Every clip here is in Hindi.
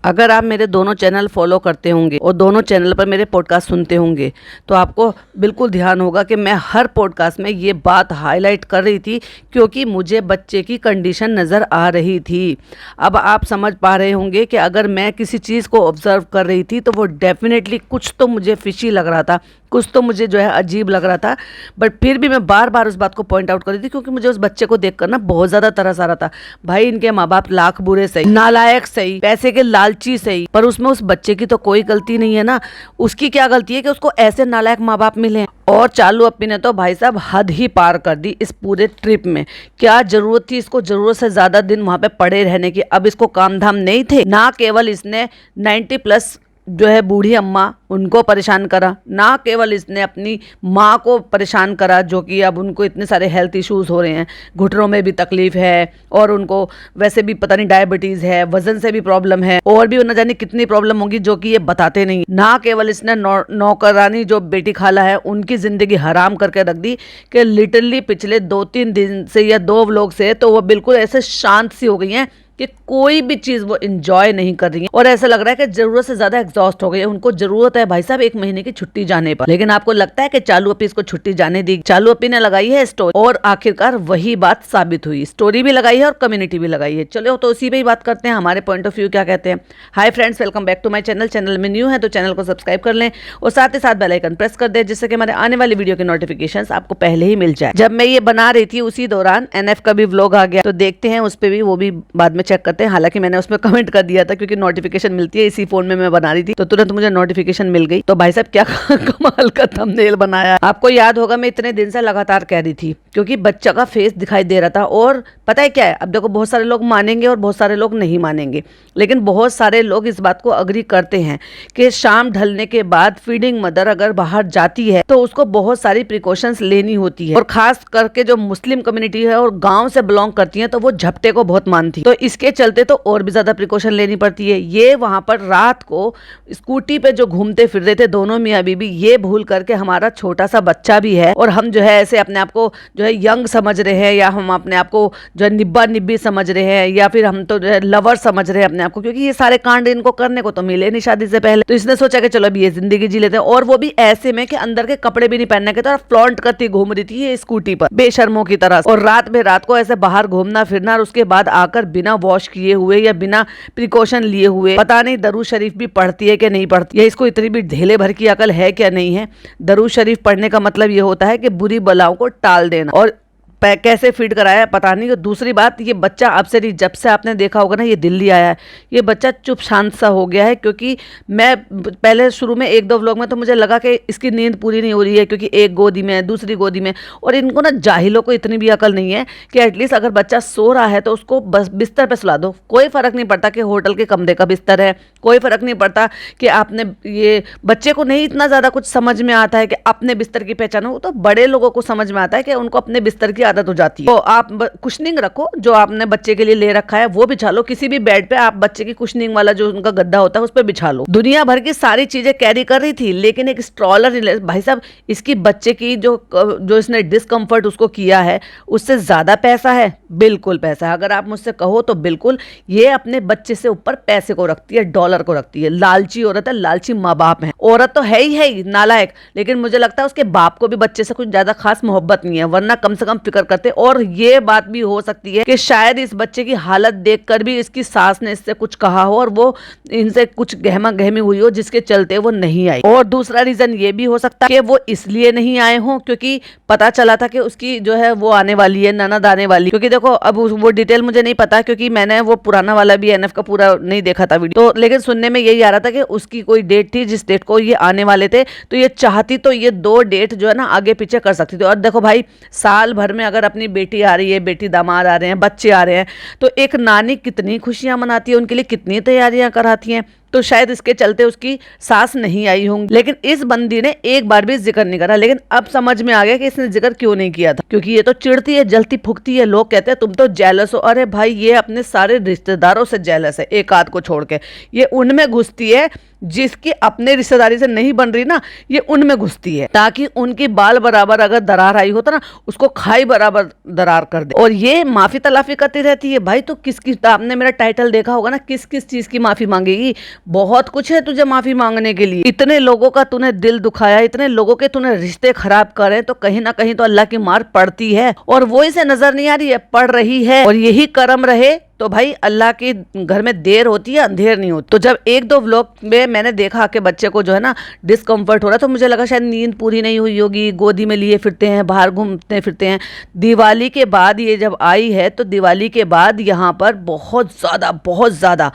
अगर आप मेरे दोनों चैनल फॉलो करते होंगे और दोनों चैनल पर मेरे पॉडकास्ट सुनते होंगे तो आपको बिल्कुल ध्यान होगा कि मैं हर पॉडकास्ट में ये बात हाईलाइट कर रही थी क्योंकि मुझे बच्चे की कंडीशन नज़र आ रही थी। अब आप समझ पा रहे होंगे कि अगर मैं किसी चीज़ को ऑब्जर्व कर रही थी तो वो डेफिनेटली कुछ तो मुझे फिशी लग रहा था, कुछ तो मुझे जो है अजीब लग रहा था। बट फिर भी मैं बार बार उस बात को पॉइंट आउट कर रही थी क्योंकि मुझे उस बच्चे को देखकर ना बहुत ज़्यादा तरस आ रहा था। भाई इनके माँ बाप लाख बुरे सही, नालायक सही, पैसे के लालची सही, पर उसमें उस बच्चे की तो कोई गलती नहीं है ना। उसकी क्या गलती है कि उसको ऐसे नालायक माँ बाप मिले। और चालू अप्पी ने तो भाई साहब हद ही पार कर दी इस पूरे ट्रिप में। क्या जरूरत थी इसको ज़रूरत से ज़्यादा दिन वहाँ पे पड़े रहने की? अब इसको काम धाम नहीं थे ना। केवल इसने 90+ जो है बूढ़ी अम्मा उनको परेशान करा, ना केवल इसने अपनी माँ को परेशान करा जो कि अब उनको इतने सारे हेल्थ इश्यूज हो रहे हैं, घुटनों में भी तकलीफ है और उनको वैसे भी पता नहीं डायबिटीज़ है, वजन से भी प्रॉब्लम है और भी न जाने कितनी प्रॉब्लम होगी जो कि ये बताते नहीं। ना केवल इसने नौकरानी जो बेटी खाला है उनकी ज़िंदगी हराम करके रख दी कि लिटरली पिछले 2-3 दिन से या 2 व्लॉग से तो वो बिल्कुल ऐसे शांत सी हो गई हैं कि कोई भी चीज़ वो इंजॉय नहीं कर रही है और ऐसा लग रहा है कि ज़रूरत से ज़्यादा एग्जॉस्ट हो गई है। उनको ज़रूरत है भाई साहब 1 महीने की छुट्टी जाने पर, लेकिन आपको लगता है कि चालू अप्पी इसको छुट्टी जाने दी? चालू अप्पी ने लगाई है स्टोरी और आखिरकार वही बात साबित हुई। स्टोरी भी लगाई है और कम्युनिटी भी लगाई है। चलो तो उसी पर ही बात करते हैं, हमारे पॉइंट ऑफ व्यू क्या कहते हैं। Hi friends, welcome back to my channel. Channel में न्यू है तो चैनल को सब्सक्राइब कर लें और साथ ही साथ बेल आइकन प्रेस कर दें जिससे कि हमारे आने वाली वीडियो के नोटिफिकेशन आपको पहले ही मिल जाए। जब मैं ये बना रही थी उसी दौरान NF का भी व्लॉग आ गया, तो देखते हैं उस पर भी, वो भी बाद में चेक करते हैं। हालांकि मैंने उसमें कमेंट कर दिया था क्योंकि नोटिफिकेशन मिलती है, इसी फोन में मैं बना रही थी तो तुरंत मुझे नोटिफिकेशन मिल गई। तो भाई साहब क्या कमाल का थंबनेल बनाया। आपको याद होगा मैं इतने दिन से लगातार कह रही थी क्योंकि बच्चा का फेस दिखाई दे रहा था। और पता है क्या है, अब देखो बहुत सारे लोग मानेंगे और बहुत सारे लोग नहीं मानेंगे, लेकिन बहुत सारे लोग इस बात को अग्री करते हैं कि शाम ढलने के बाद फीडिंग मदर अगर बाहर जाती है तो उसको बहुत सारी प्रिकॉशंस लेनी होती है। और खास करके जो मुस्लिम कम्युनिटी है और गांव से बिलोंग करती है तो वो झपटे को बहुत मानती, तो इसके चलते तो और भी ज्यादा प्रिकॉशन लेनी पड़ती है। ये वहां पर रात को स्कूटी पे जो घूमते फिर रहे थे दोनों मियाँ बीबी, ये भूल करके हमारा छोटा सा बच्चा भी है और हम जो है ऐसे अपने आप को जो है यंग समझ रहे हैं या हम अपने आप को जो है निब्बा निब्बी समझ रहे हैं या फिर हम तो जो है लवर समझ रहे हैं अपने आप को, क्योंकि ये सारे कांड इनको करने को तो मिले नहीं शादी से पहले। तो इसने सोचा कि चलो अभी ये जिंदगी जी लेते हैं, और वो भी ऐसे में कि अंदर के कपड़े भी नहीं पहनने के, तो फ्लॉन्ट करती घूम रही थी ये स्कूटी पर बेशर्मों की तरह। और रात को ऐसे बाहर घूमना फिरना और उसके बाद आकर बिना वॉश किए हुए या बिना प्रिकॉशन लिए हुए, पता नहीं दरूद शरीफ भी पढ़ती है कि नहीं पढ़ती है, इसको इतनी भी ढेले भर की अकल है क्या नहीं है। दरूद शरीफ पढ़ने का मतलब ये होता है कि बुरी बलाओं को टाल देना, और कैसे फीड कराया पता नहीं। तो दूसरी बात, ये बच्चा अब से नहीं, जब से आपने देखा होगा ना ये दिल्ली आया है, ये बच्चा चुप शांत सा हो गया है। क्योंकि मैं पहले शुरू में 1-2 व्लॉग में तो मुझे लगा कि इसकी नींद पूरी नहीं हो रही है क्योंकि एक गोदी में है, दूसरी गोदी में, और इनको ना जाहिलों को इतनी भी अकल नहीं है कि एटलीस्ट अगर बच्चा सो रहा है तो उसको बस बिस्तर पर सुला दो। कोई फर्क नहीं पड़ता कि होटल के कमरे का बिस्तर है, कोई फर्क नहीं पड़ता कि आपने ये बच्चे को नहीं इतना ज़्यादा कुछ समझ में आता है कि अपने बिस्तर की पहचान हो, तो बड़े लोगों को समझ में आता है कि उनको अपने बिस्तर की आदत हो जाती है। तो आप कुशनिंग रखो, जो आपने बच्चे के लिए ले रखा है वो बिछा लो, किसी भी बेड पे आप बच्चे की कुशनिंग वाला जो उनका गद्दा होता है उस पर बिछा लो। दुनिया भर की सारी चीजें कैरी कर रही थी लेकिन एक स्ट्रॉलर, भाई साहब इसकी बच्चे की जो इसने डिस्कम्फर्ट उसको किया है उससे ज्यादा पैसा है, बिल्कुल पैसा है। अगर आप मुझसे कहो तो बिल्कुल ये अपने बच्चे से ऊपर पैसे को रखती है, डॉलर को रखती है। लालची औरत है, लालची माँ बाप है। औरत तो है ही नालायक, लेकिन मुझे लगता है उसके बाप को भी बच्चे से कुछ ज्यादा खास मोहब्बत नहीं है, वरना कम से कम फिक्र करते। और ये बात भी हो सकती है कि शायद इस बच्चे की हालत देखकर भी इसकी सास ने इससे कुछ कहा हो और वो इनसे कुछ गहमा गहमी हुई हो जिसके चलते वो नहीं आई। और दूसरा रीजन ये भी हो सकता है कि वो इसलिए नहीं आए हों क्योंकि पता चला था कि उसकी जो है वो आने वाली है, ननद आने वाली। क्योंकि देखो अब वो डिटेल मुझे नहीं पता क्योंकि मैंने वो पुराना वाला भी NF का पूरा नहीं देखा था वीडियो, तो लेकिन सुनने में यही आ रहा था कि उसकी कोई डेट थी जिस डेट को ये आने वाले थे, तो ये चाहती तो ये 2 डेट जो है ना आगे पीछे कर सकती थी। और देखो भाई, साल भर में अगर अपनी बेटी आ रही है, बेटी दामाद आ रहे हैं, बच्चे आ रहे हैं, तो एक नानी कितनी खुशियां मनाती है, उनके लिए कितनी तैयारियां कराती हैं। तो शायद इसके चलते उसकी सांस नहीं आई होंगी। लेकिन इस बंदी ने एक बार भी जिक्र नहीं करा। लेकिन अब समझ में आ गया कि इसने जिक्र क्यों नहीं किया था, क्योंकि ये तो चिढ़ती है, जलती फुकती है। लोग कहते हैं तुम तो जेलस हो। अरे भाई, ये अपने सारे रिश्तेदारों से जेलस है, एक आध को छोड़ के। ये उनमें घुसती है जिसकी अपने रिश्तेदारी से नहीं बन रही ना, ये उनमें घुसती है, ताकि उनकी बाल बराबर अगर दरार आई हो तो ना उसको खाई बराबर दरार कर दे। और ये माफी तलाफी करती रहती है। भाई तो किसकी, आपने मेरा टाइटल देखा होगा ना, किस किस चीज की माफी मांगेगी। बहुत कुछ है तुझे माफी मांगने के लिए। इतने लोगों का तूने दिल दुखाया, इतने लोगों के तूने रिश्ते खराब करे, तो कहीं ना कहीं तो अल्लाह की मार पड़ती है, और वो इसे नजर नहीं आ रही है, पड़ रही है। और यही कर्म रहे तो भाई अल्लाह के घर में देर होती है, अंधेर नहीं होती। तो जब एक दो व्लॉग में मैंने देखा कि बच्चे को जो है ना डिस्कम्फर्ट हो रहा है, तो मुझे लगा शायद नींद पूरी नहीं हुई होगी, गोदी में लिए फिरते हैं, बाहर घूमते फिरते हैं। दिवाली के बाद ये जब आई है, तो दिवाली के बाद यहाँ पर बहुत ज़्यादा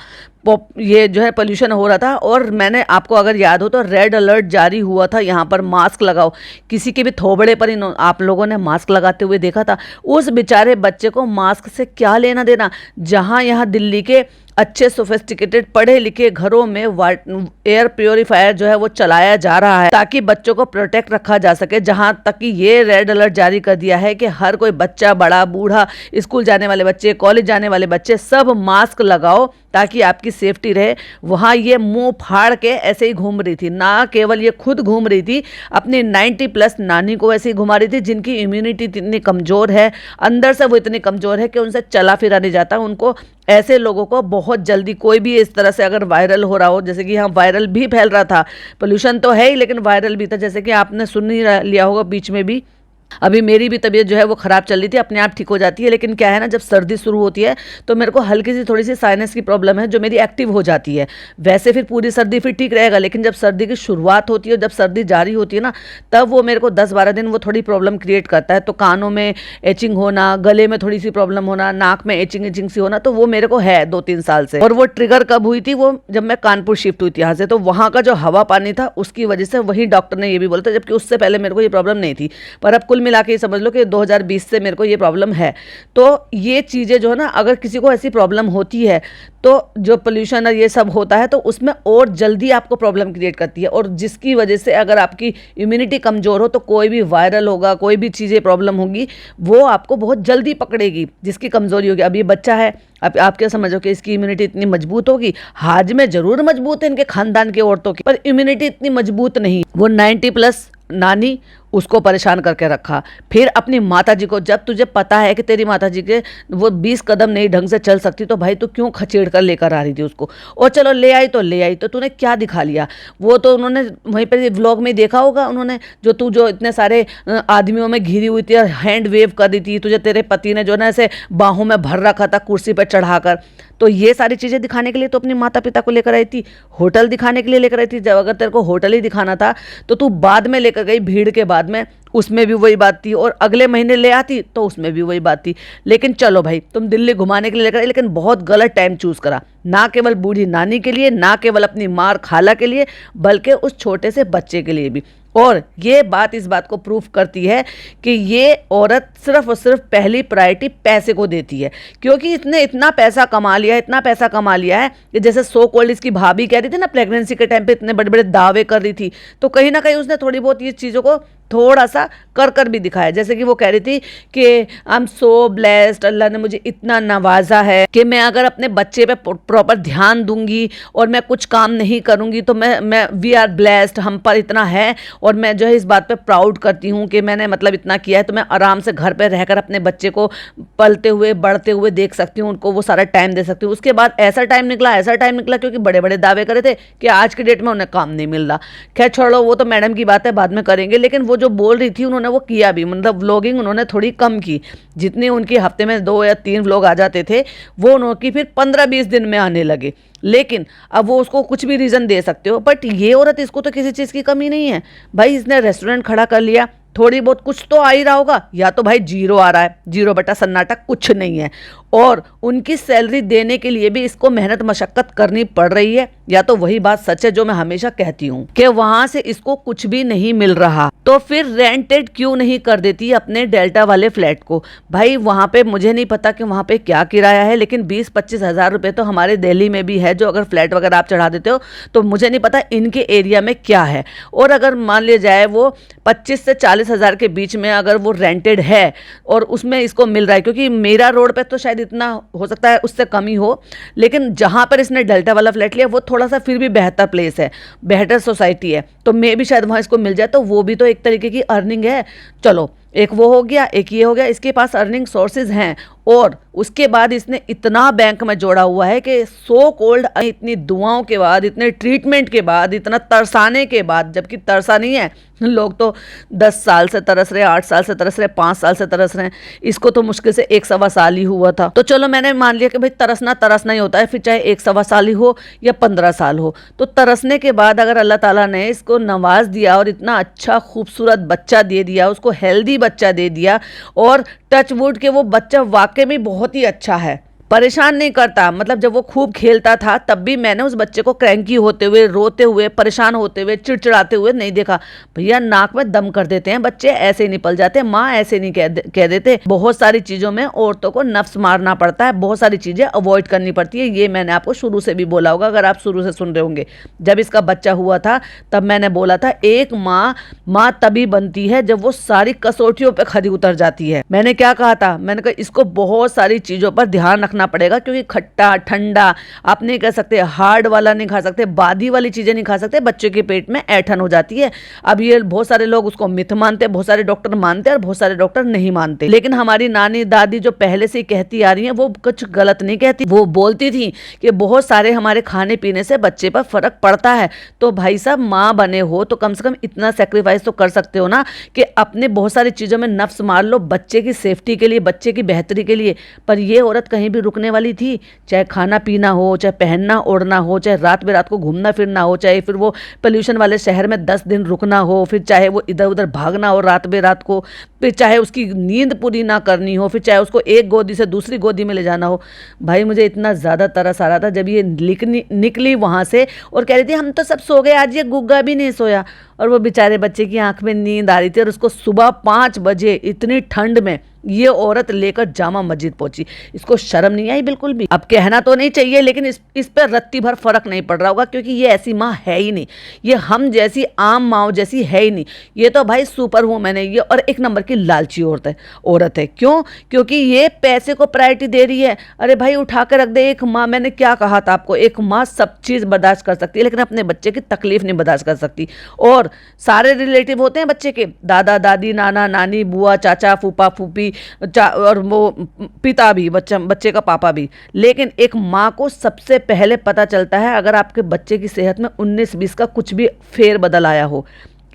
ये जो है पोल्यूशन हो रहा था। और मैंने, आपको अगर याद हो तो, रेड अलर्ट जारी हुआ था यहाँ पर, मास्क लगाओ। किसी के भी थोबड़े पर आप लोगों ने मास्क लगाते हुए देखा था। उस बेचारे बच्चे को मास्क से क्या लेना देना, जहाँ यहाँ दिल्ली के अच्छे सोफिस्टिकेटेड पढ़े लिखे घरों में एयर प्योरीफायर जो है वो चलाया जा रहा है, ताकि बच्चों को प्रोटेक्ट रखा जा सके। जहां तक कि ये रेड अलर्ट जारी कर दिया है कि हर कोई बच्चा, बड़ा बूढ़ा, स्कूल जाने वाले बच्चे, कॉलेज जाने वाले बच्चे, सब मास्क लगाओ ताकि आपकी सेफ्टी रहे। वहां ये मुंह फाड़ के ऐसे ही घूम रही थी। ना केवल ये खुद घूम रही थी, अपनी 90+ नानी को ऐसे ही घुमा रही थी, जिनकी इम्यूनिटी इतनी कमजोर है, अंदर से वो इतनी कमजोर है कि उनसे चला फिरा नहीं जाता। उनको, ऐसे लोगों को बहुत जल्दी कोई भी इस तरह से अगर वायरल हो रहा हो, जैसे कि यहाँ वायरल भी फैल रहा था, पोल्यूशन तो है ही लेकिन वायरल भी था, जैसे कि आपने सुन ही लिया होगा बीच में भी। अभी मेरी भी तबीयत जो है वो ख़राब चल रही थी, अपने आप ठीक हो जाती है। लेकिन क्या है ना, जब सर्दी शुरू होती है तो मेरे को हल्की सी थोड़ी सी साइनस की प्रॉब्लम है, जो मेरी एक्टिव हो जाती है। वैसे फिर पूरी सर्दी फिर ठीक रहेगा, लेकिन जब सर्दी की शुरुआत होती है, जब सर्दी जारी होती है ना, तब वो मेरे को 10-12 दिन वो थोड़ी प्रॉब्लम क्रिएट करता है। तो कानों में एचिंग होना, गले में थोड़ी सी प्रॉब्लम होना, नाक में एचिंग सी होना, तो वो मेरे को है 2-3 साल से। और वो ट्रिगर कब हुई थी, वो जब मैं कानपुर शिफ्ट हुई थी यहाँ से, तो वहाँ का जो हवा पानी था उसकी वजह से, वही डॉक्टर ने ये भी बोला था, जबकि उससे पहले मेरे को ये प्रॉब्लम नहीं थी। पर अब कुल मिला के समझ लो कि 2020 से मेरे को ये प्रॉब्लम है। तो ये चीज़ें जो है ना, अगर किसी को ऐसी प्रॉब्लम होती है, तो जो पोल्यूशन और ये सब होता है, तो उसमें और जल्दी आपको प्रॉब्लम क्रिएट करती है। और जिसकी वजह से अगर आपकी इम्यूनिटी कमज़ोर हो, तो कोई भी वायरल होगा, कोई भी चीज़ें प्रॉब्लम होगी, वो आपको बहुत जल्दी पकड़ेगी, जिसकी कमज़ोरी होगी। अब ये बच्चा है, अब आप क्या समझो कि इसकी इम्यूनिटी इतनी मजबूत होगी? हाजमे जरूर मजबूत है इनके खानदान के औरतों की, पर इम्यूनिटी इतनी मजबूत नहीं। वो 90+ नानी उसको परेशान करके रखा। फिर अपनी माताजी को, जब तुझे पता है कि तेरी माताजी के वो 20 कदम नहीं ढंग से चल सकती, तो भाई तू क्यों खचेड़ कर लेकर आ रही थी उसको? और चलो ले आई तो तूने क्या दिखा लिया? वो तो उन्होंने वहीं पर व्लॉग में देखा होगा, उन्होंने जो इतने सारे आदमियों में घिरी हुई थी, हैंड वेव कर दी थी तुझे, तेरे पति ने जो ना ऐसे बाहों में भर रखा था कुर्सी पर चढ़ाकर। तो ये सारी चीज़ें दिखाने के लिए तो अपने माता पिता को लेकर आई थी, होटल दिखाने के लिए लेकर आई थी। जब अगर तेरे को होटल ही दिखाना था, तो तू बाद में लेकर गई, भीड़ के बाद में, उसमें भी वही बात थी। और अगले महीने ले आती तो उसमें भी वही बात थी। लेकिन चलो भाई, तुम दिल्ली घुमाने के लिए लेकर आई, लेकिन बहुत गलत टाइम चूज करा। ना केवल बूढ़ी नानी के लिए, ना केवल अपनी मार खाला के लिए, बल्कि उस छोटे से बच्चे के लिए भी। और ये बात इस बात को प्रूफ करती है कि ये औरत सिर्फ और सिर्फ पहली प्रायोरिटी पैसे को देती है, क्योंकि इसने इतना पैसा कमा लिया है कि जैसे सो कॉल्ड इसकी भाभी कह रही थी ना, प्रेगनेंसी के टाइम पे इतने बड़े बड़े दावे कर रही थी, तो कहीं ना कहीं उसने थोड़ी बहुत ये चीज़ों को थोड़ा सा कर भी दिखाया। जैसे कि वो कह रही थी कि आई एम सो ब्लेस्ड, अल्लाह ने मुझे इतना नवाजा है कि मैं अगर अपने बच्चे पे प्रॉपर ध्यान दूंगी और मैं कुछ काम नहीं करूंगी, तो मैं वी आर ब्लेस्ड, हम पर इतना है। और मैं जो है इस बात पे प्राउड करती हूँ कि मैंने मतलब इतना किया है, तो मैं आराम से घर पे रहकर अपने बच्चे को पलते हुए बढ़ते हुए देख सकती हूँ, उनको वो सारा टाइम दे सकती हूँ। उसके बाद ऐसा टाइम निकला क्योंकि बड़े बड़े दावे करे थे कि आज के डेट में उन्हें काम नहीं मिल रहा। खैर छोड़ो, वो तो मैडम की बात है, बाद में करेंगे। लेकिन वो जो बोल रही थी उन्होंने वो किया भी, मतलब व्लॉगिंग उन्होंने थोड़ी कम की। जितनी उनकी हफ्ते में 2 या 3 व्लॉग आ जाते थे, वो उनकी फिर 15-20 दिन में आने लगे। लेकिन अब वो उसको कुछ भी रीज़न दे सकते हो, बट ये औरत, इसको तो किसी चीज़ की कमी नहीं है भाई। इसने रेस्टोरेंट खड़ा कर लिया, थोड़ी बहुत कुछ तो आ ही रहा होगा, या तो भाई जीरो आ रहा है, जीरो बटा सन्नाटा कुछ नहीं है। और उनकी सैलरी देने के लिए भी इसको मेहनत मशक्कत करनी पड़ रही है, या तो वही बात सच है जो मैं हमेशा कहती हूँ कि वहां से इसको कुछ भी नहीं मिल रहा, तो फिर रेंटेड क्यों नहीं कर देती अपने डेल्टा वाले फ्लैट को। भाई वहां पे मुझे नहीं पता कि वहां पे क्या किराया है, लेकिन 20-25 हज़ार रुपए तो हमारे दिल्ली में भी है, जो अगर फ्लैट वगैरह आप चढ़ा देते हो तो मुझे नहीं पता इनके एरिया में क्या है। और अगर मान लिया जाए वो 25 से 40 हज़ार के बीच में अगर वो रेंटेड है और उसमें इसको मिल रहा है, क्योंकि मेरा रोड पे तो शायद इतना हो सकता है उससे कम ही हो, लेकिन जहाँ पर इसने डेल्टा वाला फ्लैट लिया वो थोड़ा सा फिर भी बेहतर प्लेस है, बेहतर सोसाइटी है, तो मे भी शायद वहाँ इसको मिल जाए, तो वो भी तो एक तरीके की अर्निंग है। चलो एक वो हो गया, एक ये हो गया, इसके पास अर्निंग सोर्सेज हैं। और उसके बाद इसने इतना बैंक में जोड़ा हुआ है कि सो कोल्ड, इतनी दुआओं के बाद, इतने ट्रीटमेंट के बाद, इतना तरसाने के बाद, जबकि तरसा नहीं है, लोग तो 10 साल से तरस रहे, 8 साल से तरस रहे, 5 साल से तरस रहे हैं, इसको तो मुश्किल से 1-1.25 साल ही हुआ था। तो चलो मैंने मान लिया कि भाई तरसना तरसना ही होता है, फिर चाहे 1-1.25 साल ही हो या 15 साल हो। तो तरसने के बाद अगर अल्लाह ताला ने इसको नवाज दिया और इतना अच्छा खूबसूरत बच्चा दे दिया, उसको हेल्दी बच्चा दे दिया, और टच वुड के वो बच्चा वाकई में बहुत ही अच्छा है, परेशान नहीं करता। मतलब जब वो खूब खेलता था तब भी मैंने उस बच्चे को क्रैंकी होते हुए, रोते हुए, परेशान होते हुए, चिड़चिड़ाते हुए नहीं देखा। भैया नाक में दम कर देते हैं बच्चे, ऐसे ही निपल जाते हैं, माँ ऐसे नहीं कह देते। बहुत सारी चीज़ों में औरतों को नफ्स मारना पड़ता है, बहुत सारी चीज़ें अवॉइड करनी पड़ती है, ये मैंने आपको शुरू से भी बोला होगा, अगर आप शुरू से सुन रहे होंगे। जब इसका बच्चा हुआ था तब मैंने बोला था एक माँ तभी बनती है जब वो सारी कसौटियों पर खरी उतर जाती है। मैंने क्या कहा था, मैंने कहा इसको बहुत सारी चीज़ों पर ध्यान रखना पड़ेगा, क्योंकि खट्टा ठंडा आप नहीं कह सकते, हार्ड वाला नहीं खा सकते, बादी वाली चीजें नहीं खा सकते, बच्चे के पेट में ऐठन हो जाती है। अब ये बहुत सारे लोग उसको मिथ मानते हैं, बहुत सारे डॉक्टर मानते हैं और बहुत सारे डॉक्टर नहीं मानते, लेकिन हमारी नानी दादी जो पहले से ही कहती आ रही हैं वो कुछ गलत नहीं कहती। वो बोलती थी कि बहुत सारे हमारे खाने पीने से बच्चे पर फर्क पड़ता है। तो भाई साहब माँ बने हो तो कम से कम इतना सेक्रीफाइस तो कर सकते हो ना कि अपने बहुत सारी चीजों में नफ्स मार लो बच्चे की सेफ्टी के लिए, बच्चे की बेहतरी के लिए। पर ये औरत कहीं भी रुकने वाली थी, चाहे खाना पीना हो, चाहे पहनना ओढ़ना हो, चाहे रात बेरात को घूमना फिरना हो, चाहे फिर वो पोल्यूशन वाले शहर में 10 दिन रुकना हो, फिर चाहे वो इधर उधर भागना हो रात बेरात को, फिर चाहे उसकी नींद पूरी ना करनी हो, फिर चाहे उसको एक गोदी से दूसरी गोदी में ले जाना हो। भाई मुझे इतना ज़्यादा तरस आ रहा था जब ये निकली वहाँ से और कह रही थी हम तो सब सो गए, आज ये गुग्गा भी नहीं सोया। और वो बेचारे बच्चे की आंख में नींद आ रही थी और उसको सुबह 5 बजे इतनी ठंड में ये औरत लेकर जामा मस्जिद पहुंची। इसको शर्म नहीं आई बिल्कुल भी। अब कहना तो नहीं चाहिए, लेकिन इस पर रत्ती भर फर्क नहीं पड़ रहा होगा, क्योंकि ये ऐसी माँ है ही नहीं, ये हम जैसी आम माँ जैसी है ही नहीं। ये तो भाई सुपर वूमन है ये, और एक नंबर की लालची औरत है। क्यों? क्योंकि ये पैसे को प्रायोरिटी दे रही है। अरे भाई उठा कर रख दे। एक माँ, मैंने क्या कहा था आपको, एक माँ सब चीज़ बर्दाश्त कर सकती है लेकिन अपने बच्चे की तकलीफ नहीं बर्दाश्त कर सकती। और सारे रिलेटिव होते हैं बच्चे के, दादा दादी, नाना नानी, बुआ चाचा, फूफा फूफी, और वो पिता भी, बच्चे का पापा भी। लेकिन एक माँ को सबसे पहले पता चलता है अगर आपके बच्चे की सेहत में 19-20 का कुछ भी फेर बदल आया हो।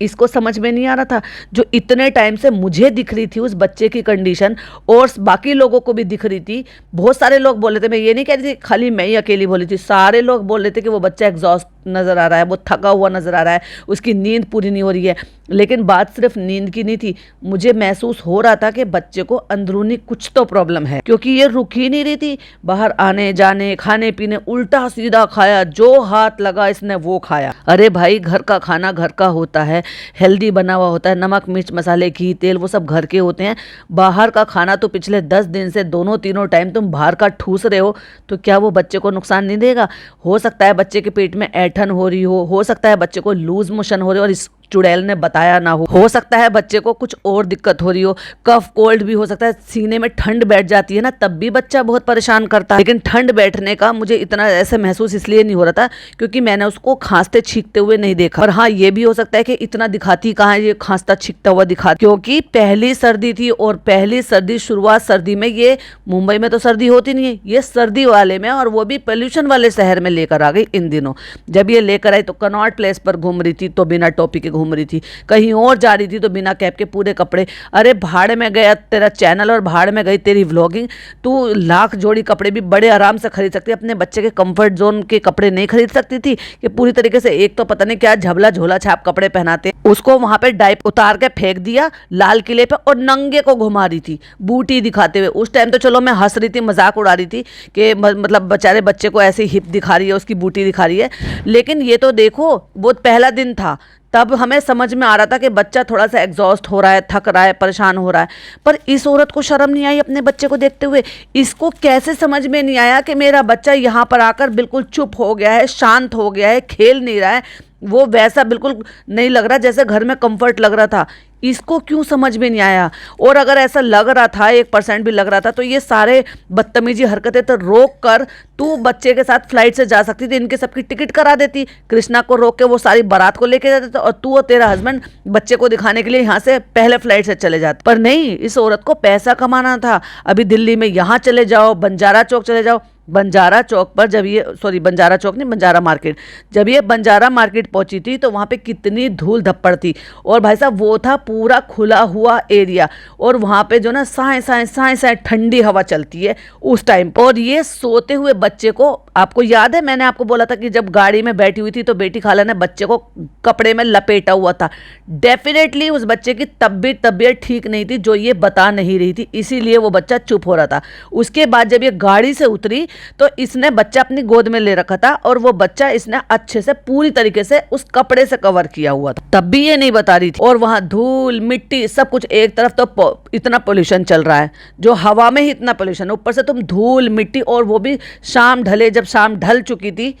इसको समझ में नहीं आ रहा था। जो इतने टाइम से मुझे दिख रही थी उस बच्चे की कंडीशन, और बाकी लोगों को भी दिख रही थी। बहुत सारे लोग बोल रहे थे, मैं ये नहीं कह रही थी खाली मैं ही अकेली बोली थी, सारे लोग बोल रहे थे कि वो बच्चा एग्जॉस्ट नज़र आ रहा है, वो थका हुआ नज़र आ रहा है, उसकी नींद पूरी नहीं हो रही है। लेकिन बात सिर्फ नींद की नहीं थी, मुझे महसूस हो रहा था कि बच्चे को अंदरूनी कुछ तो प्रॉब्लम है, क्योंकि ये रुक ही नहीं रही थी। बाहर आने जाने, खाने पीने, उल्टा सीधा खाया, जो हाथ लगा इसने वो खाया। अरे भाई घर का खाना घर का होता है, हेल्दी बना हुआ होता है, नमक मिर्च मसाले घी तेल वो सब घर के होते हैं। बाहर का खाना तो पिछले 10 दिन से दोनों तीनों टाइम तुम बाहर का ठूस रहे हो, तो क्या वो बच्चे को नुकसान नहीं देगा? हो सकता है बच्चे के पेट में ऐठन हो रही हो सकता है बच्चे को लूज मोशन हो रही हो और इस चुड़ैल ने बताया ना हो सकता है बच्चे को कुछ और दिक्कत हो रही हो, कफ कोल्ड भी हो सकता है, सीने में ठंड बैठ जाती है ना, तब भी बच्चा बहुत परेशान करता है। लेकिन ठंड बैठने का मुझे इतना ऐसे महसूस इसलिए नहीं हो रहा था क्योंकि मैंने उसको खांसते छींकते हुए नहीं देखा। और हाँ, ये भी हो सकता है कि इतना दिखाती कहाँ है, ये खांसता छींकता हुआ दिखा, क्योंकि पहली सर्दी थी और पहली सर्दी शुरुआत सर्दी में, ये मुंबई में तो सर्दी होती नहीं है, ये सर्दी वाले में, और वो भी पोल्यूशन वाले शहर में लेकर आ गई इन दिनों। जब ये लेकर आई तो कनॉट प्लेस पर घूम रही थी, तो बिना टोपी के घूम रही थी, कहीं और जा रही थी तो बिना कैप के पूरे कपड़े। अरे भाड़ में गया तेरा चैनल और भाड़ में गई तेरी व्लॉगिंग। तू लाख जोड़ी कपड़े भी बड़े आराम से खरीद सकती है, अपने बच्चे के कंफर्ट जोन के कपड़े नहीं खरीद सकती थी कि पूरी तरीके से एक तो पता नहीं क्या झबला झोला छाप कपड़े पहनाते, उसको वहां पे डाइप उतार के फेंक दिया लाल किले पे और नंगे को घुमा रही थी बूटी दिखाते हुए। उस टाइम तो चलो मैं हंस रही थी, मजाक उड़ा रही थी कि मतलब बेचारे बच्चे को ऐसे हिप दिखा रही है, उसकी बूटी दिखा रही है। लेकिन ये तो देखो वो पहला दिन था, तब हमें समझ में आ रहा था कि बच्चा थोड़ा सा एग्जॉस्ट हो रहा है, थक रहा है, परेशान हो रहा है। पर इस औरत को शर्म नहीं आई अपने बच्चे को देखते हुए। इसको कैसे समझ में नहीं आया कि मेरा बच्चा यहाँ पर आकर बिल्कुल चुप हो गया है, शांत हो गया है, खेल नहीं रहा है, वो वैसा बिल्कुल नहीं लग रहा जैसे घर में कंफर्ट लग रहा था। इसको क्यों समझ में नहीं आया? और अगर ऐसा लग रहा था, 1% भी लग रहा था, तो ये सारे बदतमीजी हरकतें तो रोक कर तू बच्चे के साथ फ्लाइट से जा सकती थी, इनके सबकी टिकट करा देती, कृष्णा को रोक के वो सारी बारात को लेके जाते थे और तू और तेरा हस्बैंड बच्चे को दिखाने के लिए यहाँ से पहले फ्लाइट से चले जाते। पर नहीं, इस औरत को पैसा कमाना था। अभी दिल्ली में यहाँ चले जाओ, बंजारा चौक चले जाओ। बंजारा चौक पर जब ये, सॉरी बंजारा चौक नहीं, बंजारा मार्केट, जब ये बंजारा मार्केट पहुंची थी तो वहाँ पे कितनी धूल धप्पड़ थी। और भाई साहब वो था पूरा खुला हुआ एरिया, और वहाँ पे जो ना साए साए साए साए ठंडी हवा चलती है उस टाइम। और ये सोते हुए बच्चे को, आपको याद है मैंने आपको बोला था कि जब गाड़ी में बैठी हुई थी तो बेटी खाला ने बच्चे को कपड़े में लपेटा हुआ था। डेफिनेटली उस बच्चे की तबीयत ठीक नहीं थी, जो ये बता नहीं रही थी, इसीलिए वो बच्चा चुप हो रहा था। उसके बाद जब ये गाड़ी से उतरी तो इसने बच्चा अपनी गोद में ले रखा था, और वो बच्चा इसने अच्छे से पूरी तरीके से उस कपड़े से कवर किया हुआ था, तब भी ये नहीं बता रही थी। और वहां धूल मिट्टी सब कुछ, एक तरफ तो इतना पोल्यूशन चल रहा है, जो हवा में ही इतना पोल्यूशन, ऊपर से तुम धूल मिट्टी, और वो भी शाम ढले, जब शाम ढल चुकी थी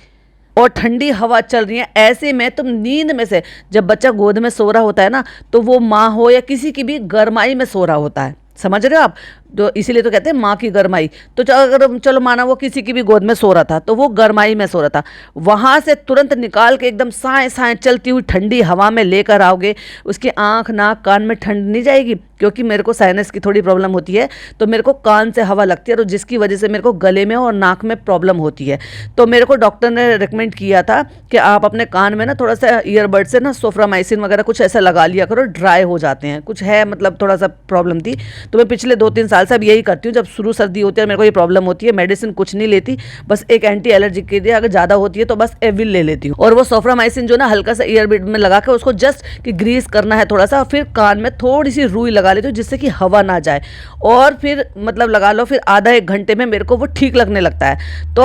और ठंडी हवा चल रही है। ऐसे में तुम नींद में से, जब बच्चा गोद में सो रहा होता है ना, तो वो माँ हो या किसी की भी गरमाई में सो रहा होता है, समझ रहे हो आप? तो इसीलिए तो कहते हैं माँ की गरमाई। तो अगर चलो माना वो किसी की भी गोद में सो रहा था, तो वो गरमाई में सो रहा था, वहाँ से तुरंत निकाल के एकदम साए साए चलती हुई ठंडी हवा में लेकर आओगे, उसकी आँख नाक कान में ठंड नहीं जाएगी? क्योंकि मेरे को साइनस की थोड़ी प्रॉब्लम होती है, तो मेरे को कान से हवा लगती है, और जिसकी वजह से मेरे को गले में और नाक में प्रॉब्लम होती है। तो मेरे को डॉक्टर ने रिकमेंड किया था कि आप अपने कान में ना थोड़ा सा ईयरबड से ना सोफ्रामाइसिन वगैरह कुछ ऐसा लगा लिया करो, ड्राई हो जाते हैं, कुछ है मतलब थोड़ा सा प्रॉब्लम थी। तो मैं पिछले 2-3 साल से अब यही करती हूँ, जब शुरू सर्दी होती है मेरे को ये प्रॉब्लम होती है, मेडिसिन कुछ नहीं लेती, बस एक एंटी एलर्जिक के लिए, अगर ज़्यादा होती है तो बस एविल ले लेती हूँ। और वो सोफ्रामाइसिन जो ना हल्का सा ईयरबड में लगा के उसको जस्ट कि ग्रीस करना है थोड़ा सा, फिर कान में थोड़ी सी रुई लगा लेती हूँ जिससे कि हवा ना जाए, और फिर मतलब लगा लो, फिर आधा 1 घंटे में मेरे को वो ठीक लगने लगता है। तो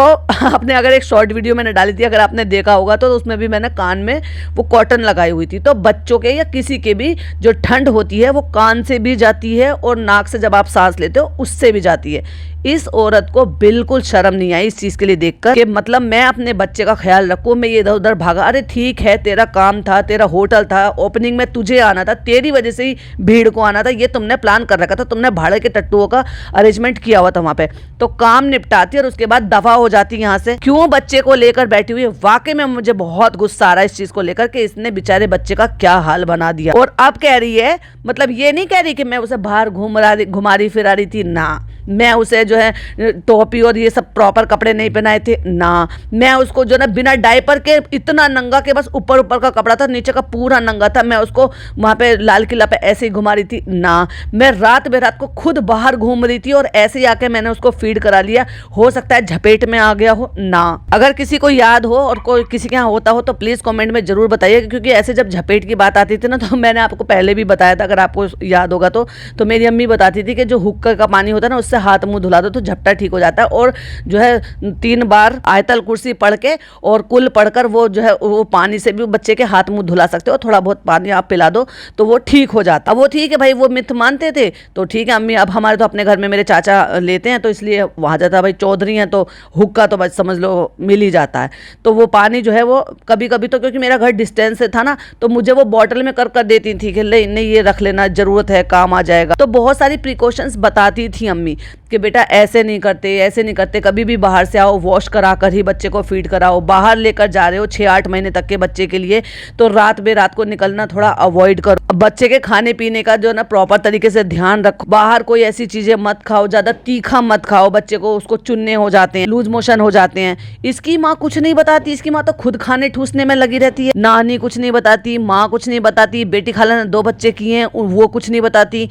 आपने अगर एक शॉर्ट वीडियो मैंने डाली थी, अगर आपने देखा होगा तो उसमें भी मैंने कान में वो कॉटन लगाई हुई थी। तो बच्चों के या किसी के भी जो ठंड होती है वो कान से भी जाती है, और नाक से जब आप सांस लेते हो उससे भी जाती है। इस औरत को बिल्कुल शर्म नहीं आई इस चीज के लिए देखकर कि मतलब मैं अपने बच्चे का ख्याल रखूं, मैं ये इधर उधर भागा। अरे ठीक है, तेरा काम था, तेरा होटल था, ओपनिंग में तुझे आना था, तेरी वजह से ही भीड़ को आना था, ये तुमने प्लान कर रखा था, तुमने भाड़े के टट्टुओं का अरेंजमेंट किया हुआ था वहां पे, तो काम निपटाती और उसके बाद दफा हो जाती यहाँ से। क्यों बच्चे को लेकर बैठी हुई है? वाकई में मुझे बहुत गुस्सा आ रहा है इस चीज को लेकर कि इसने बेचारे बच्चे का क्या हाल बना दिया। और अब कह रही है, मतलब ये नहीं कह रही कि मैं उसे बाहर घुमारी फिरा रही थी, ना मैं उसे जो है टोपी और ये सब प्रॉपर कपड़े नहीं पहनाए थे, ना मैं उसको जो ना बिना डायपर के, इतना नंगा के बस ऊपर ऊपर का कपड़ा था, नीचे का पूरा नंगा था, मैं उसको वहाँ पे लाल किला पे ऐसे ही घुमा रही थी, ना मैं रात बेरात को खुद बाहर घूम रही थी और ऐसे ही आके मैंने उसको फीड करा लिया, हो सकता है झपेट में आ गया हो, ना। अगर किसी को याद हो और कोई किसी के यहाँ होता हो तो प्लीज़ कॉमेंट में जरूर बताइए, क्योंकि ऐसे जब झपेट की बात आती थी ना, तो मैंने आपको पहले भी बताया था, अगर आपको याद होगा तो मेरी अम्मी बताती थी कि जो हुक्का का पानी होता है ना, उससे हाथ मुंह धुला दो तो झपटा ठीक हो जाता है, और जो है 3 बार आयतल कुर्सी पढ़ के और कुल पढ़कर वो जो है वो पानी से भी बच्चे के हाथ मुंह धुला सकते हो, थोड़ा बहुत पानी आप पिला दो तो वो ठीक हो जाता। अब वो ठीक है भाई, वो मिथ मानते थे तो ठीक है अम्मी, अब हमारे तो अपने घर में मेरे चाचा लेते हैं तो इसलिए वहाँ जाता है, भाई चौधरी हैं तो हुक्का तो बस समझ लो मिल ही जाता है। तो वो पानी जो है वो कभी कभी तो, क्योंकि मेरा घर डिस्टेंस से था ना, तो मुझे वो बॉटल में कर देती थी कि नहीं ये रख लेना, जरूरत है, काम आ जाएगा, तो बहुत सारी प्रिकॉशंस बताती थी अम्मी। कि बेटा ऐसे नहीं करते, ऐसे नहीं करते, कभी भी बाहर से आओ वॉश करा कर ही बच्चे को फीड कराओ। बाहर लेकर जा रहे हो 6-8 महीने तक के बच्चे के लिए, तो रात बेरात को निकलना थोड़ा अवॉइड करो। बच्चे के खाने पीने का जो ना प्रॉपर तरीके से ध्यान रखो। बाहर कोई ऐसी चीजें मत खाओ, ज्यादा तीखा मत खाओ, बच्चे को उसको चुन्ने हो जाते हैं, लूज मोशन हो जाते हैं। इसकी माँ कुछ नहीं बताती, इसकी माँ तो खुद खाने ठूसने में लगी रहती है। नानी कुछ नहीं बताती, माँ कुछ नहीं बताती, बेटी खाला ने 2 बच्चे किए हैं वो कुछ नहीं बताती,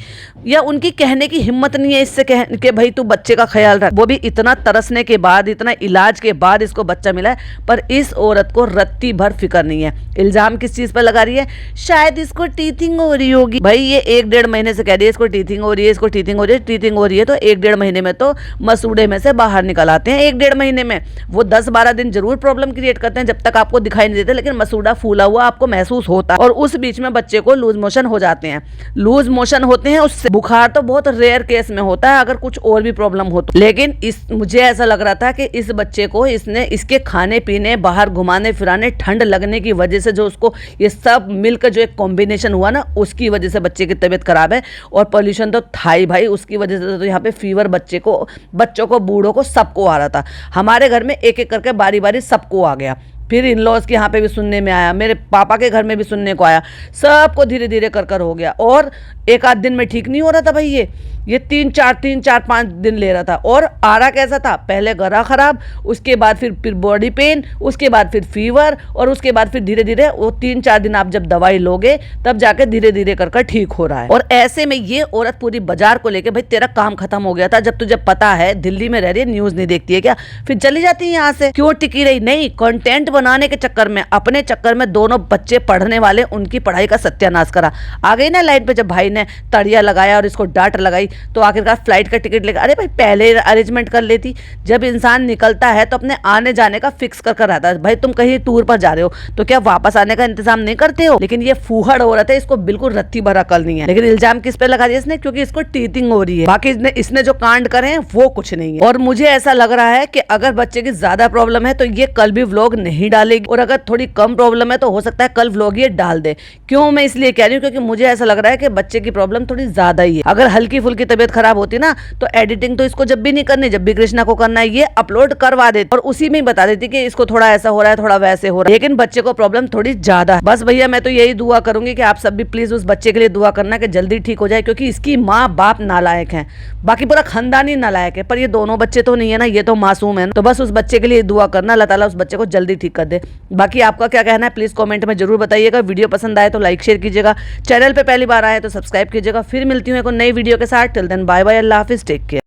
या उनकी कहने की हिम्मत नहीं है इससे कह के भाई तू बच्चे का ख्याल रख। वो भी इतना तरसने के बाद, इतना इलाज के बाद इसको बच्चा मिला है, पर इस औरत को रत्ती भर फिक्र नहीं है। इल्जाम किस चीज पर लगा रही है? शायद इसको टीथिंग हो रही होगी। भाई ये 1-1.5 महीने से कह रही है इसको टीथिंग हो रही है, इसको टीथिंग हो रही है। टीथिंग हो रही है तो 1-1.5 महीने में तो मसूड़े में से बाहर निकल आते हैं। 1-1.5 महीने में वो 10-12 दिन जरूर प्रॉब्लम क्रिएट करते हैं जब तक आपको दिखाई नहीं देते, लेकिन मसूड़ा फूला हुआ आपको महसूस होता है। और उस बीच में बच्चे को लूज मोशन हो जाते हैं। लूज मोशन होते हैं, उससे बुखार तो बहुत रेयर केस में होता है अगर कुछ और भी प्रॉब्लम हो तो। लेकिन मुझे ऐसा लग रहा था कि इस बच्चे को इसके खाने पीने, बाहर घुमाने फिराने, ठंड लगने की वजह से जो उसको ये सब मिलकर जो एक कॉम्बिनेशन हुआ ना, उसकी वजह से बच्चे की तबीयत खराब है। और पॉल्यूशन तो था ही भाई, उसकी वजह से तो यहाँ पे फीवर बच्चों को, बूढ़ों को, सबको आ रहा था। हमारे घर में एक एक करके बारी बारी सबको आ गया। फिर इन लॉज के यहाँ पे भी सुनने में आया, मेरे पापा के घर में भी सुनने को आया, सबको धीरे धीरे कर हो गया। और 1-8 दिन में ठीक नहीं हो रहा था भाई, ये 3-4-5 दिन ले रहा था। और आ रहा कैसा था? पहले गला खराब, उसके बाद फिर बॉडी पेन, उसके बाद फिर फीवर, और उसके बाद फिर धीरे धीरे वो 3-4 दिन आप जब दवाई लोगे तब जाके धीरे धीरे कर ठीक हो रहा है। और ऐसे में ये औरत पूरी बाजार को लेके, भाई तेरा काम खत्म हो गया था जब तुझे पता है दिल्ली में रह रही है, न्यूज नहीं देखती है क्या? फिर चली जाती है यहाँ से, क्यों टिकी रही? नहीं, कंटेंट बनाने के चक्कर में, अपने चक्कर में दोनों बच्चे पढ़ने वाले, उनकी पढ़ाई का सत्यानाश करा। आ गई ना लाइन पे जब भाई ने तड़िया लगाया और इसको डांट लगाई, तो आखिरकार फ्लाइट का टिकट लेकर, अरे भाई पहले अरेंजमेंट कर लेती। जब इंसान निकलता है तो अपने आने जाने का फिक्स कर रहता है। भाई तुम कहीं टूर पर जा रहे हो तो क्या वापस आने का इंतजाम नहीं करते हो? लेकिन ये फूहड़ औरत है, इसको बिल्कुल रत्ती भर अकल नहीं है। लेकिन इल्जाम किस पे लगा दिया इसने? क्योंकि इसको टीथिंग हो रही है। बाकी इसने जो कांड करे हैं वो कुछ नहीं है। और मुझे ऐसा लग रहा है कि अगर बच्चे की ज्यादा प्रॉब्लम है तो ये कल भी व्लॉग नहीं डालेगी, और अगर थोड़ी कम प्रॉब्लम है तो हो सकता है कल व्लॉग ये डाल दे। क्यों मैं इसलिए कह रही हूँ? क्योंकि मुझे ऐसा लग रहा है कि बच्चे की प्रॉब्लम थोड़ी ज्यादा ही है। अगर हल्की फुल्की तबीयत खराब होती ना तो एडिटिंग तो इसको जब भी नहीं करनी, जब भी कृष्णा को करना है ये अपलोड करवा देती और उसी में ही बता देती कि इसको थोड़ा ऐसा हो रहा है, थोड़ा वैसे हो रहा है। लेकिन बच्चे को प्रॉब्लम थोड़ी ज्यादा है। बस भैया मैं तो यही दुआ करूंगी कि आप सब भी प्लीज उस बच्चे के लिए दुआ करना कि जल्दी ठीक हो जाए, क्योंकि इसकी माँ बाप नालायक है, बाकी पूरा खानदान ही नालायक है, पर ये दोनों बच्चे तो नहीं है ना, ये तो मासूम है ना। तो बस उस बच्चे के लिए दुआ करना, अल्लाह ताला उस बच्चे को जल्दी ठीक कर दे। बाकी आपका क्या कहना है प्लीज कमेंट में जरूर बताइएगा। वीडियो पसंद आए तो लाइक शेयर कीजिएगा, चैनल पे पहली बार आए तो सब्सक्राइब कीजिएगा। फिर मिलती हूँ एक नई वीडियो के साथ। टिल देन बाय बाय, अल्लाह हाफिज, टेक केयर।